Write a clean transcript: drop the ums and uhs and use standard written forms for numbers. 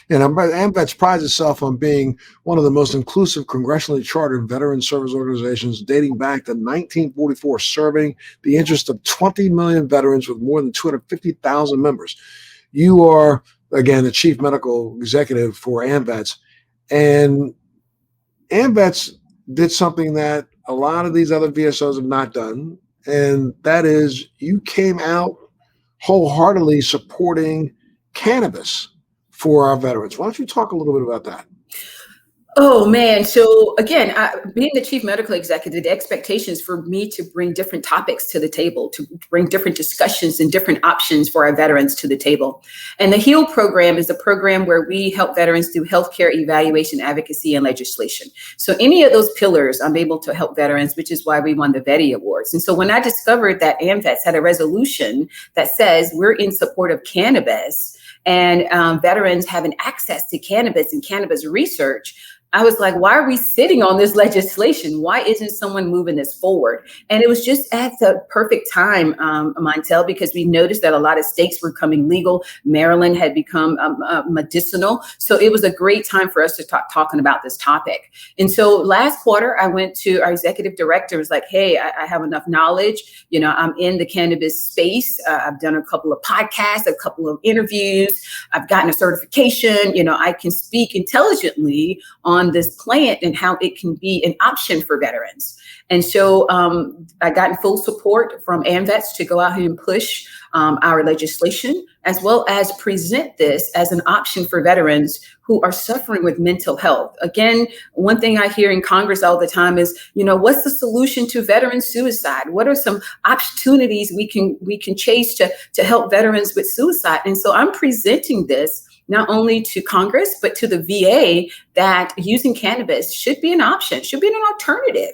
And Amvets prides itself on being one of the most inclusive congressionally chartered veteran service organizations dating back to 1944, serving the interest of 20 million veterans with more than 250,000 members. You are, again, the chief medical executive for Amvets. And Amvets did something that a lot of these other VSOs have not done. And that is you came out wholeheartedly supporting cannabis for our veterans. Why don't you talk a little bit about that? Oh man. So again, being the chief medical executive, the expectation is for me to bring different topics to the table, to bring different discussions and different options for our veterans to the table. And the HEAL program is a program where we help veterans through healthcare evaluation, advocacy, and legislation. So any of those pillars, I'm able to help veterans, which is why we won the VETI Awards. And so when I discovered that Amvets had a resolution that says we're in support of cannabis and veterans having access to cannabis and cannabis research, I was like, why are we sitting on this legislation? Why isn't someone moving this forward? And it was just at the perfect time, Montel, because we noticed that a lot of states were becoming legal. Maryland had become medicinal. So it was a great time for us to talking about this topic. And so last quarter, I went to our executive director, was like, hey, I have enough knowledge. You know, I'm in the cannabis space. I've done a couple of podcasts, a couple of interviews. I've gotten a certification. You know, I can speak intelligently on this plant and how it can be an option for veterans. And so I got in full support from Amvets to go out here and push our legislation, as well as present this as an option for veterans who are suffering with mental health. Again, one thing I hear in Congress all the time is, you know, what's the solution to veteran suicide? What are some opportunities we can chase to help veterans with suicide? And so I'm presenting this not only to Congress, but to the VA, that using cannabis should be an option, should be an alternative